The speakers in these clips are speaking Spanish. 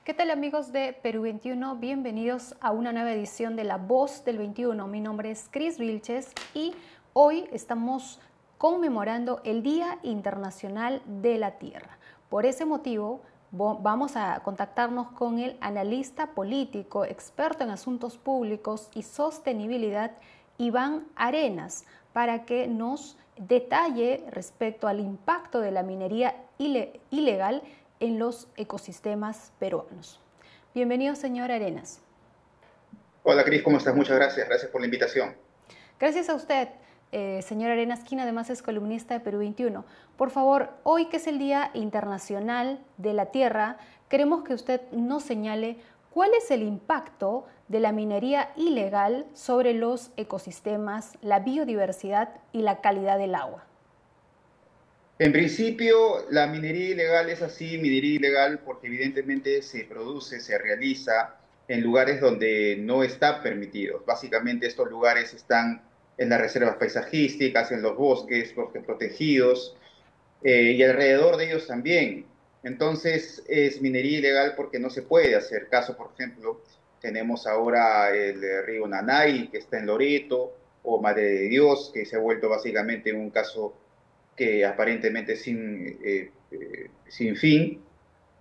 ¿Qué tal amigos de Perú 21? Bienvenidos a una nueva edición de La Voz del 21. Mi nombre es Cris Vilches y hoy estamos conmemorando el Día Internacional de la Tierra. Por ese motivo vamos a contactarnos con el analista político, experto en asuntos públicos y sostenibilidad, Iván Arenas, para que nos detalle respecto al impacto de la minería ilegal en los ecosistemas peruanos. Bienvenido, señor Arenas. Hola Cris, ¿cómo estás? Muchas gracias. Gracias por la invitación. Gracias a usted, señor Arenas, quien además es columnista de Perú 21. Por favor, hoy que es el Día Internacional de la Tierra, queremos que usted nos señale cuál es el impacto de la minería ilegal sobre los ecosistemas, la biodiversidad y la calidad del agua. En principio, la minería ilegal es así, minería ilegal porque evidentemente se produce, se realiza en lugares donde no está permitido. Básicamente estos lugares están en las reservas paisajísticas, en los bosques, bosques protegidos, y alrededor de ellos también. Entonces es minería ilegal porque no se puede hacer. Caso, por ejemplo, tenemos ahora el río Nanay, que está en Loreto, o Madre de Dios, que se ha vuelto básicamente un caso que aparentemente sin fin.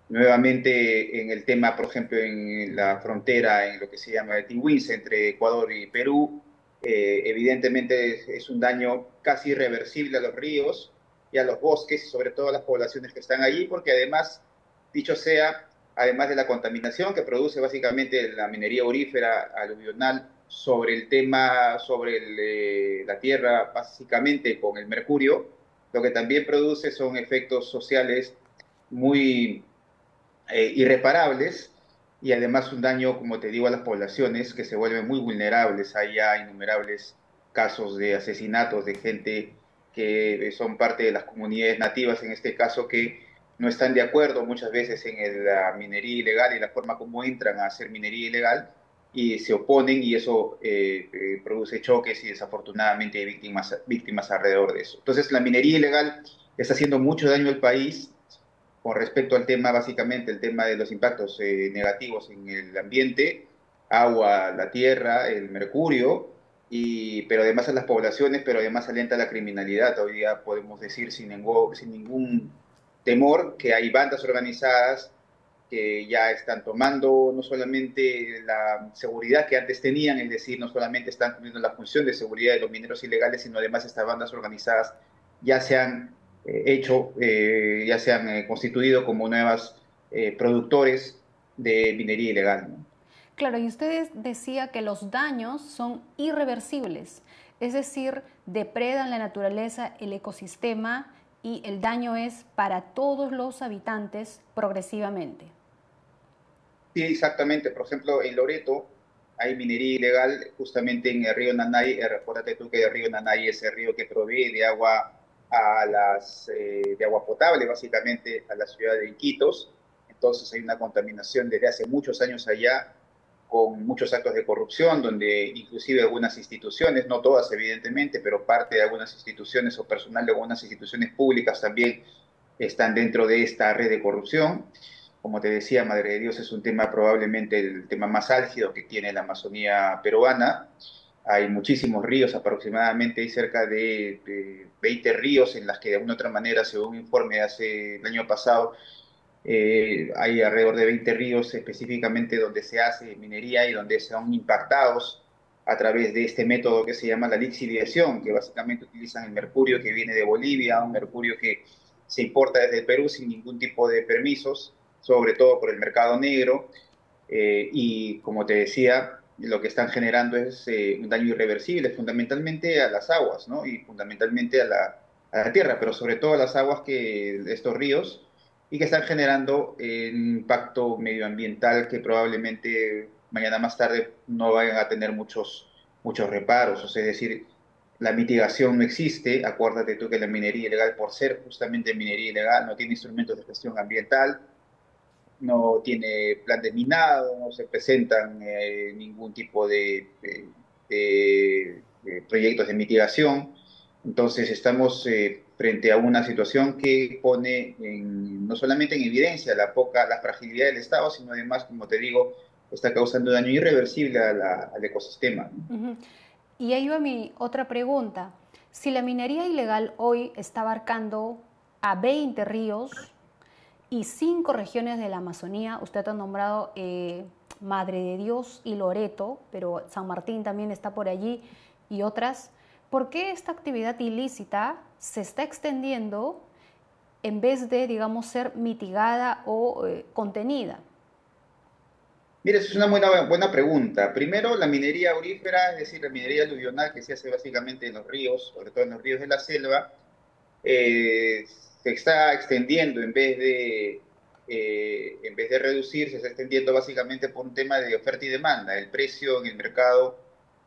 Nuevamente en el tema, por ejemplo, en la frontera, en lo que se llama el Tingüinza, entre Ecuador y Perú, evidentemente es un daño casi irreversible a los ríos y a los bosques, y sobre todo a las poblaciones que están allí, porque además, dicho sea, además de la contaminación que produce básicamente la minería aurífera aluvional sobre el tema, sobre la tierra, básicamente con el mercurio, lo que también produce son efectos sociales muy irreparables y además un daño, como te digo, a las poblaciones que se vuelven muy vulnerables. Hay ya innumerables casos de asesinatos de gente que son parte de las comunidades nativas, en este caso, que no están de acuerdo muchas veces en la minería ilegal y la forma como entran a hacer minería ilegal y se oponen y eso produce choques y desafortunadamente hay víctimas alrededor de eso. Entonces la minería ilegal está haciendo mucho daño al país con respecto al tema, básicamente, el tema de los impactos negativos en el ambiente, agua, la tierra, el mercurio, pero además a las poblaciones, pero además alienta la criminalidad. Hoy día podemos decir sin ningún temor que hay bandas organizadas que ya están tomando no solamente la seguridad que antes tenían, es decir, no solamente están cumpliendo la función de seguridad de los mineros ilegales, sino además estas bandas organizadas ya se han ya se han constituido como nuevas productores de minería ilegal, ¿no? Claro, y usted decía que los daños son irreversibles, es decir, depredan la naturaleza, el ecosistema y el daño es para todos los habitantes progresivamente. Sí, exactamente. Por ejemplo, en Loreto hay minería ilegal justamente en el río Nanay. Recuérdate tú que el río Nanay es el río que provee de agua de agua potable, básicamente, a la ciudad de Iquitos. Entonces hay una contaminación desde hace muchos años allá, con muchos actos de corrupción, donde inclusive algunas instituciones, no todas evidentemente, pero parte de algunas instituciones o personal de algunas instituciones públicas también están dentro de esta red de corrupción. Como te decía, Madre de Dios es un tema probablemente el tema más álgido que tiene la Amazonía peruana. Hay muchísimos ríos, aproximadamente hay cerca de 20 ríos en las que de alguna u otra manera, según un informe de hace el año pasado, hay alrededor de 20 ríos específicamente donde se hace minería y donde son impactados a través de este método que se llama la lixiviación, que básicamente utilizan el mercurio que viene de Bolivia, un mercurio que se importa desde el Perú sin ningún tipo de permisos, sobre todo por el mercado negro, y como te decía, lo que están generando es un daño irreversible, fundamentalmente a las aguas, ¿no? Y fundamentalmente a la tierra, pero sobre todo a las aguas de estos ríos, y que están generando un impacto medioambiental que probablemente mañana más tarde no vayan a tener muchos reparos. O sea, es decir, la mitigación no existe. Acuérdate tú que la minería ilegal, por ser justamente minería ilegal, no tiene instrumentos de gestión ambiental, no tiene plan de minado, no se presentan ningún tipo de proyectos de mitigación. Entonces estamos frente a una situación que pone no solamente en evidencia la fragilidad del Estado, sino además, como te digo, está causando daño irreversible al ecosistema. Ujú. Y ahí va mi otra pregunta. Si la minería ilegal hoy está abarcando a 20 ríos y 5 regiones de la Amazonía, usted ha nombrado Madre de Dios y Loreto, pero San Martín también está por allí y otras, ¿por qué esta actividad ilícita se está extendiendo en vez de, digamos, ser mitigada o contenida? Mira, esa es una buena pregunta. Primero, la minería aurífera, es decir, la minería aluvional que se hace básicamente en los ríos, sobre todo en los ríos de la selva, eh, se está extendiendo en vez de reducir, se está extendiendo básicamente por un tema de oferta y demanda. El precio en el mercado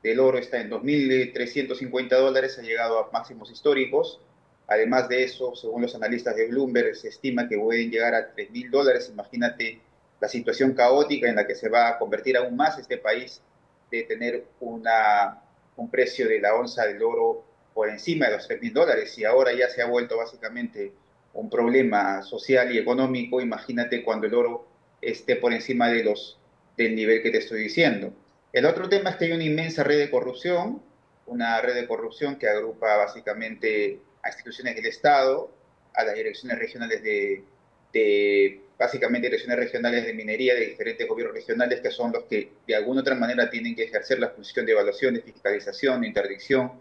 del oro está en $2.350, ha llegado a máximos históricos. Además de eso, según los analistas de Bloomberg, se estima que pueden llegar a $3.000. Imagínate la situación caótica en la que se va a convertir aún más este país de tener un precio de la onza del oro por encima de los $3.000 y ahora ya se ha vuelto básicamente un problema social y económico. Imagínate cuando el oro esté por encima del nivel que te estoy diciendo. El otro tema es que hay una inmensa red de corrupción, una red de corrupción que agrupa básicamente a instituciones del Estado, a las direcciones regionales básicamente direcciones regionales de minería de diferentes gobiernos regionales que son los que de alguna otra manera tienen que ejercer la función de evaluación, de fiscalización, de interdicción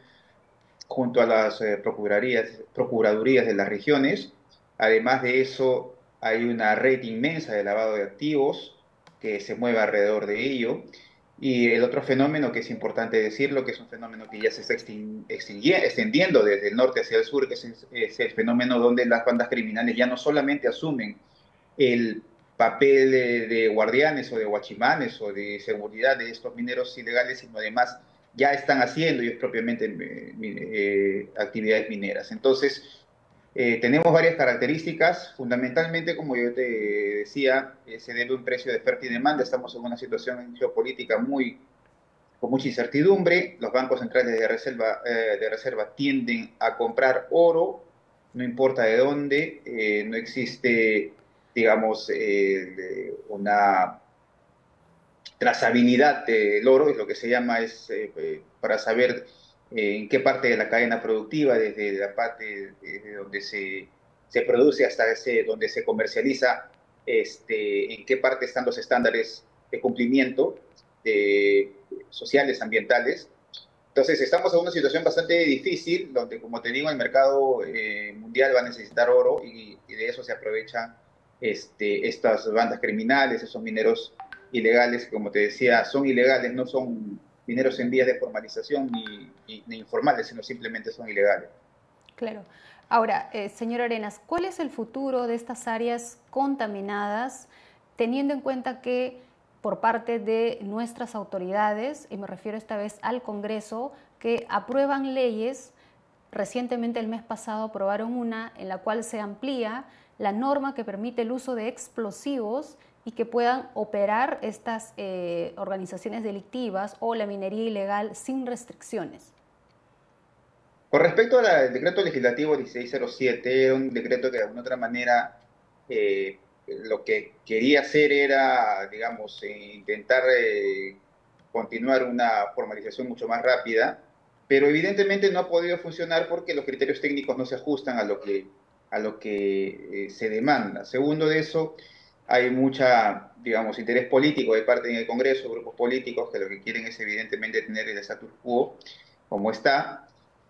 junto a las procuradurías de las regiones. Además de eso, hay una red inmensa de lavado de activos que se mueve alrededor de ello. Y el otro fenómeno que es importante decirlo, que es un fenómeno que ya se está extendiendo desde el norte hacia el sur, que es el fenómeno donde las bandas criminales ya no solamente asumen el papel de guardianes o de guachimanes o de seguridad de estos mineros ilegales, sino además ya están haciendo ellos propiamente actividades mineras. Entonces, tenemos varias características, fundamentalmente, como yo te decía, se debe a un precio de oferta y demanda, estamos en una situación geopolítica con mucha incertidumbre, los bancos centrales de reserva tienden a comprar oro, no importa de dónde, no existe, digamos, una trazabilidad del oro, es lo que se llama, para saber en qué parte de la cadena productiva, desde la parte donde se produce hasta donde se comercializa, en qué parte están los estándares de cumplimiento sociales, ambientales. Entonces, estamos en una situación bastante difícil, donde, como te digo, el mercado mundial va a necesitar oro y de eso se aprovechan estas bandas criminales, esos mineros ilegales, que, como te decía, son ilegales, no son mineros en vías de formalización ni informales, sino simplemente son ilegales. Claro. Ahora, señor Arenas, ¿cuál es el futuro de estas áreas contaminadas, teniendo en cuenta que por parte de nuestras autoridades, y me refiero esta vez al Congreso, que aprueban leyes? Recientemente, el mes pasado, aprobaron una en la cual se amplía la norma que permite el uso de explosivos y que puedan operar estas organizaciones delictivas o la minería ilegal sin restricciones. Con respecto al decreto legislativo 1607, era un decreto que de alguna otra manera lo que quería hacer era, digamos, intentar continuar una formalización mucho más rápida, pero evidentemente no ha podido funcionar porque los criterios técnicos no se ajustan a lo que se demanda. Segundo de eso, hay mucha, digamos, interés político de parte del Congreso, grupos políticos que lo que quieren es evidentemente tener el status quo como está.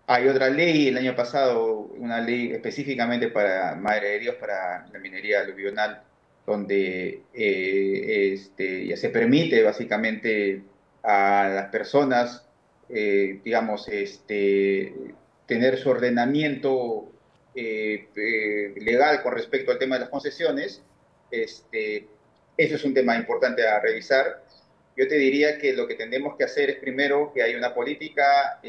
Hay otra ley el año pasado, una ley específicamente para Madre de Dios, para la minería aluvional, donde ya se permite básicamente a las personas, digamos, tener su ordenamiento legal con respecto al tema de las concesiones. Eso es un tema importante a revisar. Yo te diría que lo que tenemos que hacer es primero que haya una política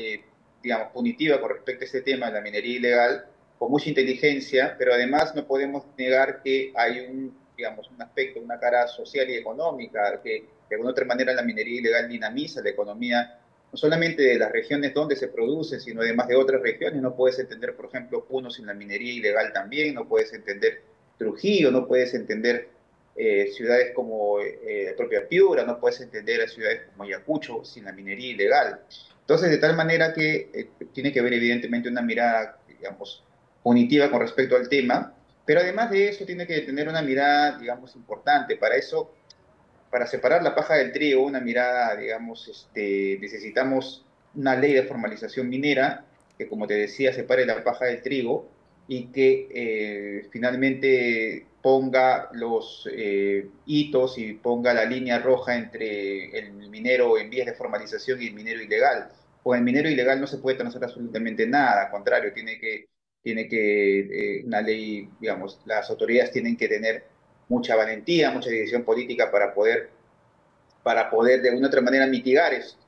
digamos, punitiva con respecto a este tema de la minería ilegal, con mucha inteligencia, pero además no podemos negar que hay digamos, un aspecto, una cara social y económica, que de alguna otra manera la minería ilegal dinamiza la economía, no solamente de las regiones donde se produce, sino además de otras regiones. No puedes entender, por ejemplo, Puno sin la minería ilegal también, no puedes entender Trujillo, no puedes entender ciudades como la propia Piura, no puedes entender a ciudades como Ayacucho sin la minería ilegal. Entonces, de tal manera que tiene que haber evidentemente una mirada, digamos, punitiva con respecto al tema, pero además de eso tiene que tener una mirada, digamos, importante. Para eso, para separar la paja del trigo, una mirada, digamos, necesitamos una ley de formalización minera que, como te decía, separe la paja del trigo y que finalmente ponga los hitos y ponga la línea roja entre el minero en vías de formalización y el minero ilegal. Con el minero ilegal no se puede transar absolutamente nada, al contrario, una ley, digamos, las autoridades tienen que tener mucha valentía, mucha decisión política para poder de alguna otra manera mitigar esto.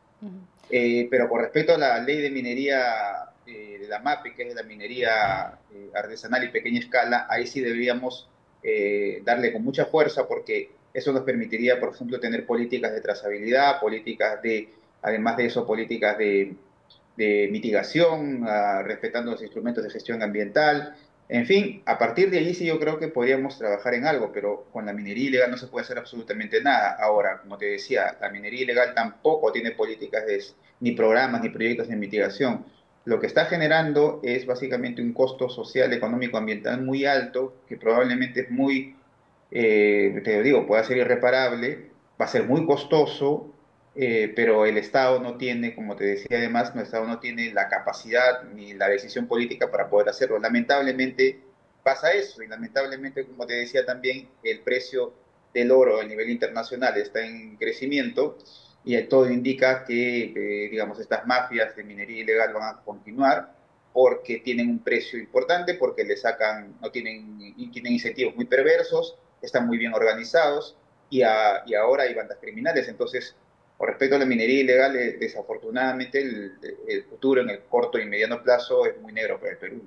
Pero con respecto a la ley de minería de la MAPE, que es la minería artesanal y pequeña escala, ahí sí deberíamos darle con mucha fuerza porque eso nos permitiría, por ejemplo, tener políticas de trazabilidad, además de eso, políticas de mitigación, respetando los instrumentos de gestión ambiental. En fin, a partir de allí sí yo creo que podríamos trabajar en algo, pero con la minería ilegal no se puede hacer absolutamente nada. Ahora, como te decía, la minería ilegal tampoco tiene políticas ni programas, ni proyectos de mitigación. Lo que está generando es básicamente un costo social, económico, ambiental muy alto, que probablemente es te digo, puede ser irreparable, va a ser muy costoso, pero el Estado no tiene, como te decía además, el Estado no tiene la capacidad ni la decisión política para poder hacerlo. Lamentablemente pasa eso y lamentablemente, como te decía también, el precio del oro a nivel internacional está en crecimiento y todo indica que, digamos, estas mafias de minería ilegal van a continuar porque tienen un precio importante, porque le sacan, no tienen, y tienen incentivos muy perversos, están muy bien organizados y ahora hay bandas criminales. Entonces, con respecto a la minería ilegal, desafortunadamente el futuro en el corto y mediano plazo es muy negro para el Perú.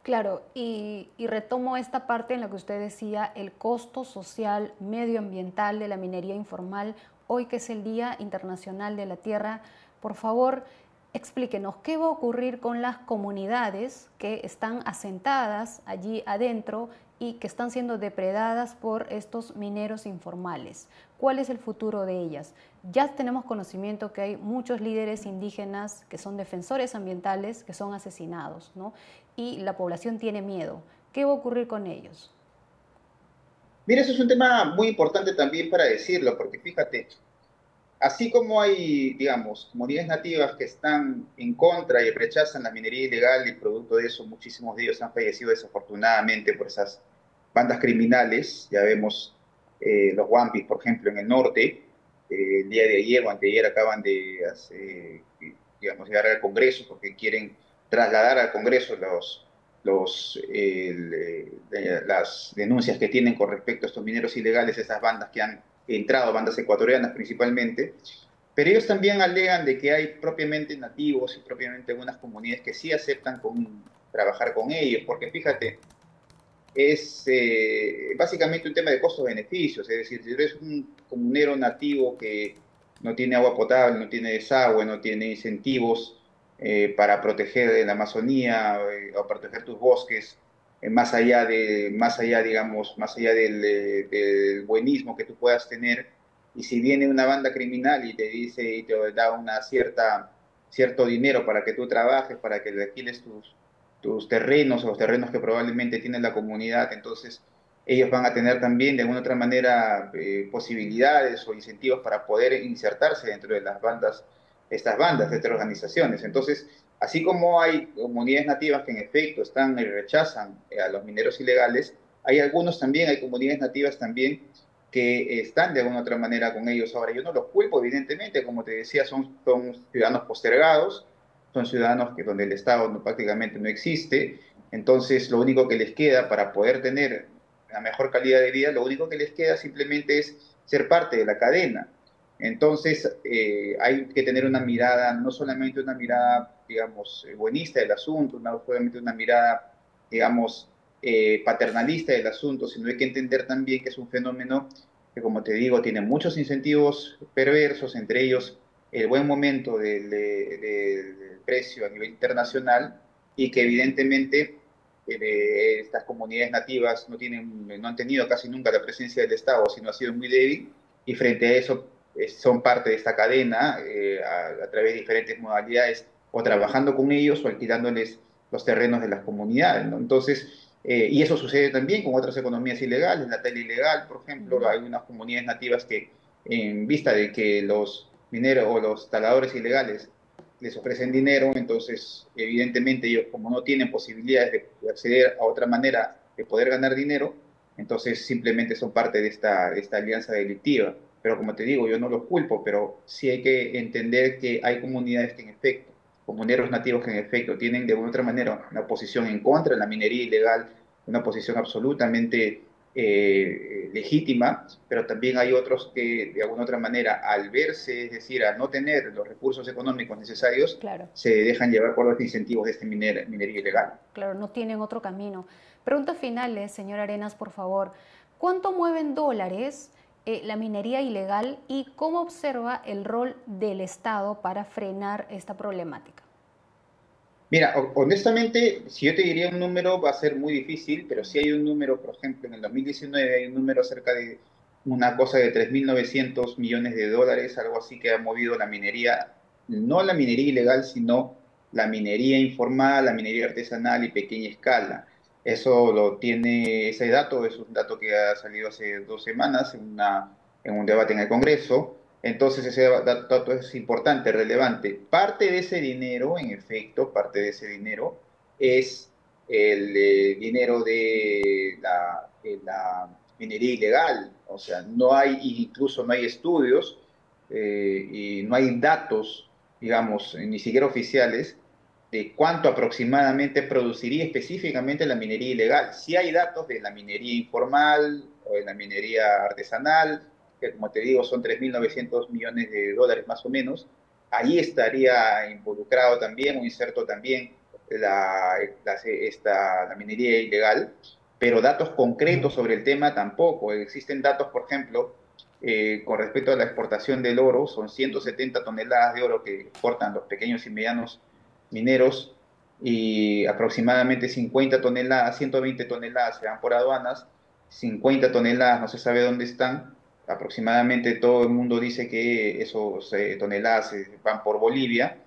Claro, y retomo esta parte en la que usted decía el costo social medioambiental de la minería informal, hoy que es el Día Internacional de la Tierra. Por favor, explíquenos qué va a ocurrir con las comunidades que están asentadas allí adentro y que están siendo depredadas por estos mineros informales. ¿Cuál es el futuro de ellas? Ya tenemos conocimiento que hay muchos líderes indígenas que son defensores ambientales que son asesinados, ¿no? Y la población tiene miedo. ¿Qué va a ocurrir con ellos? Mira, eso es un tema muy importante también para decirlo, porque fíjate, así como hay, digamos, comunidades nativas que están en contra y rechazan la minería ilegal y producto de eso muchísimos de ellos han fallecido desafortunadamente por esas bandas criminales, ya vemos los Wampis, por ejemplo, en el norte, el día de ayer o anteayer acaban de, digamos, llegar al Congreso porque quieren trasladar al Congreso las denuncias que tienen con respecto a estos mineros ilegales, esas bandas que han entrado, bandas ecuatorianas principalmente, pero ellos también alegan de que hay propiamente nativos y propiamente algunas comunidades que sí aceptan trabajar con ellos, porque fíjate, es básicamente un tema de costos-beneficios, es decir, si eres un comunero nativo que no tiene agua potable, no tiene desagüe, no tiene incentivos para proteger la Amazonía o proteger tus bosques, más allá, digamos, más allá del buenismo que tú puedas tener, y si viene una banda criminal y te dice y te da cierto dinero para que tú trabajes, para que le alquiles tus terrenos o los terrenos que probablemente tiene la comunidad, entonces ellos van a tener también de alguna otra manera posibilidades o incentivos para poder insertarse dentro de estas bandas, de estas organizaciones. Entonces, así como hay comunidades nativas que en efecto están y rechazan a los mineros ilegales, hay comunidades nativas también que están de alguna otra manera con ellos. Ahora, yo no los culpo, evidentemente, como te decía, son ciudadanos postergados, son ciudadanos donde el Estado prácticamente no existe, entonces lo único que les queda para poder tener la mejor calidad de vida, lo único que les queda simplemente es ser parte de la cadena. Entonces hay que tener una mirada, no solamente una mirada, digamos, buenista del asunto, no solamente una mirada, digamos, paternalista del asunto, sino hay que entender también que es un fenómeno que, como te digo, tiene muchos incentivos perversos, entre ellos el buen momento del precio a nivel internacional y que evidentemente estas comunidades nativas no han tenido casi nunca la presencia del Estado, sino ha sido muy débil y frente a eso son parte de esta cadena a través de diferentes modalidades o trabajando con ellos o alquilándoles los terrenos de las comunidades, ¿no? Entonces, y eso sucede también con otras economías ilegales, la tala ilegal, por ejemplo, hay unas comunidades nativas que en vista de que los mineros o los taladores ilegales les ofrecen dinero, entonces evidentemente ellos como no tienen posibilidades de acceder a otra manera de poder ganar dinero, entonces simplemente son parte de esta alianza delictiva. Pero como te digo, yo no los culpo, pero sí hay que entender que hay comunidades que en efecto, comuneros nativos que en efecto tienen de alguna otra manera una posición en contra de la minería ilegal, una posición absolutamente legítima, pero también hay otros que de alguna otra manera al verse, es decir, al no tener los recursos económicos necesarios, Claro. se dejan llevar por los incentivos de esta minería ilegal. Claro, no tienen otro camino. Preguntas finales, señor Arenas, por favor. ¿Cuánto mueven dólares la minería ilegal y cómo observa el rol del Estado para frenar esta problemática? Mira, honestamente, si yo te diría un número va a ser muy difícil, pero si hay un número, por ejemplo, en el 2019 hay un número cerca de una cosa de 3.900 millones de dólares, algo así que ha movido la minería, no la minería ilegal, sino la minería informal, la minería artesanal y pequeña escala. Eso lo tiene, ese dato es un dato que ha salido hace 2 semanas en un debate en el Congreso. Entonces ese dato es importante, relevante. Parte de ese dinero, en efecto, parte de ese dinero es el dinero de la minería ilegal. O sea, no hay, incluso no hay estudios y no hay datos, digamos, ni siquiera oficiales, de cuánto aproximadamente produciría específicamente la minería ilegal. Sí hay datos de la minería informal o de la minería artesanal, que como te digo son 3.900 millones de dólares más o menos. Ahí estaría involucrado también o inserto también la minería ilegal, pero datos concretos sobre el tema tampoco. Existen datos, por ejemplo, con respecto a la exportación del oro, son 170 toneladas de oro que exportan los pequeños y medianos mineros y aproximadamente 50 toneladas, 120 toneladas se van por aduanas, 50 toneladas no se sabe dónde están, aproximadamente todo el mundo dice que esos toneladas van por Bolivia,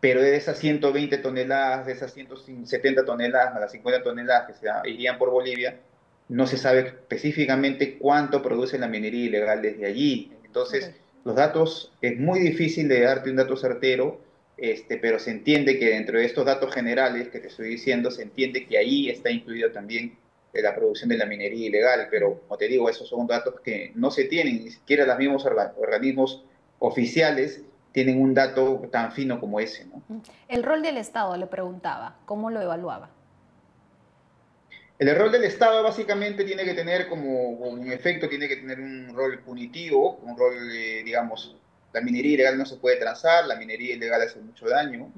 pero de esas 120 toneladas, de esas 170 toneladas, más las 50 toneladas que irían por Bolivia, no se sabe específicamente cuánto produce la minería ilegal desde allí. Entonces, Okay. los datos, es muy difícil de darte un dato certero, pero se entiende que dentro de estos datos generales que te estoy diciendo, se entiende que ahí está incluido también la producción de la minería ilegal, pero como te digo, esos son datos que no se tienen, ni siquiera los mismos organismos oficiales tienen un dato tan fino como ese, ¿no? El rol del Estado, le preguntaba, ¿cómo lo evaluaba? El rol del Estado básicamente tiene que tener como un efecto, tiene que tener un rol punitivo, un rol, digamos, la minería ilegal no se puede transar, la minería ilegal hace mucho daño,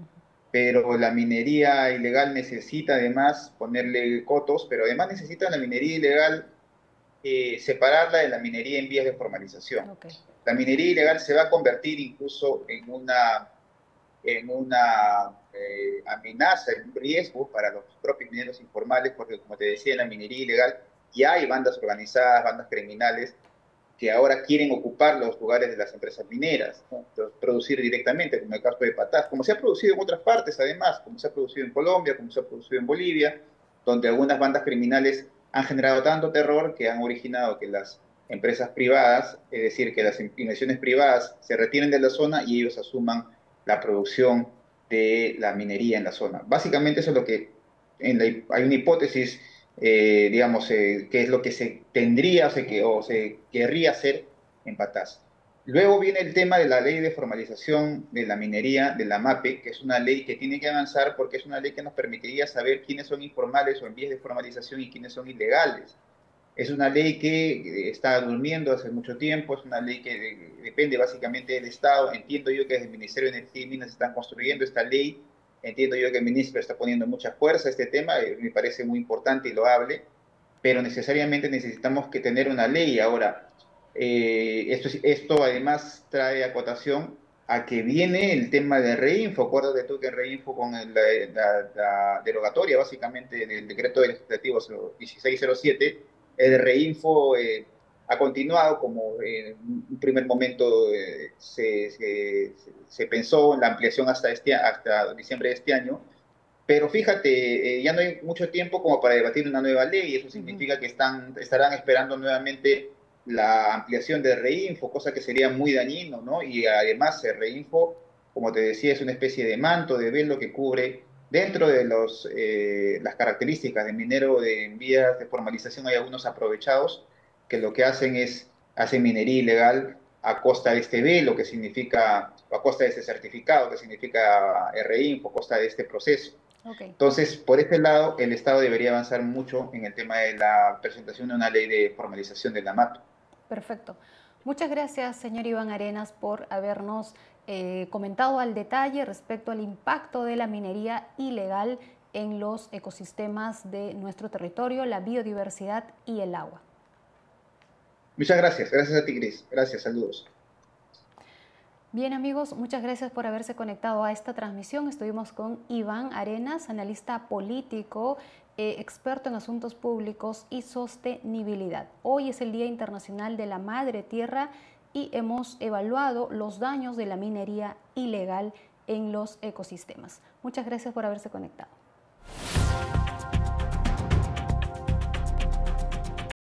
pero la minería ilegal necesita además ponerle cotos, pero además necesita la minería ilegal separarla de la minería en vías de formalización. Okay. La minería ilegal se va a convertir incluso en una amenaza, en un riesgo para los propios mineros informales, porque como te decía, en la minería ilegal ya hay bandas organizadas, bandas criminales, que ahora quieren ocupar los lugares de las empresas mineras, ¿no? Entonces, producir directamente, como el caso de Patás, como se ha producido en otras partes además, como se ha producido en Colombia, como se ha producido en Bolivia, donde algunas bandas criminales han generado tanto terror que han originado que las empresas privadas, es decir, que las inversiones privadas se retiren de la zona y ellos asuman la producción de la minería en la zona. Básicamente eso es lo que hay una hipótesis, digamos, que es lo que se tendría o se querría hacer en Patas. Luego viene el tema de la ley de formalización de la minería, de la MAPE, que es una ley que tiene que avanzar porque es una ley que nos permitiría saber quiénes son informales o en vías de formalización y quiénes son ilegales. Es una ley que está durmiendo hace mucho tiempo, es una ley que depende básicamente del Estado. Entiendo yo que desde el Ministerio de Energía y Minas están construyendo esta ley, entiendo yo que el ministro está poniendo mucha fuerza a este tema, me parece muy importante y loable, pero necesariamente necesitamos que tener una ley. Ahora, esto además trae acotación a que viene el tema de Reinfo. Acuérdate tú que Reinfo con la derogatoria básicamente del decreto legislativo 1607, el Reinfo ha continuado como en un primer momento se pensó en la ampliación hasta diciembre de este año, pero fíjate, ya no hay mucho tiempo como para debatir una nueva ley, y eso Ujú. significa que estarán esperando nuevamente la ampliación de Reinfo, cosa que sería muy dañino, ¿no? Y además el Reinfo, como te decía, es una especie de manto, de velo que cubre dentro de las características de minero en vías de formalización. Hay algunos aprovechados que lo que hacen es, hacen minería ilegal a costa de este velo, que significa, o a costa de este certificado, que significa Reinfo, a costa de este proceso. Ok, Entonces, por ese lado, el Estado debería avanzar mucho en el tema de la presentación de una ley de formalización de la MAP. perfecto. Muchas gracias, señor Iván Arenas, por habernos comentado al detalle respecto al impacto de la minería ilegal en los ecosistemas de nuestro territorio, la biodiversidad y el agua. Muchas gracias. Gracias a ti, Gris. Gracias. Saludos. Bien amigos, muchas gracias por haberse conectado a esta transmisión. Estuvimos con Iván Arenas, analista político, experto en asuntos públicos y sostenibilidad. Hoy es el Día Internacional de la Madre Tierra y hemos evaluado los daños de la minería ilegal en los ecosistemas. Muchas gracias por haberse conectado.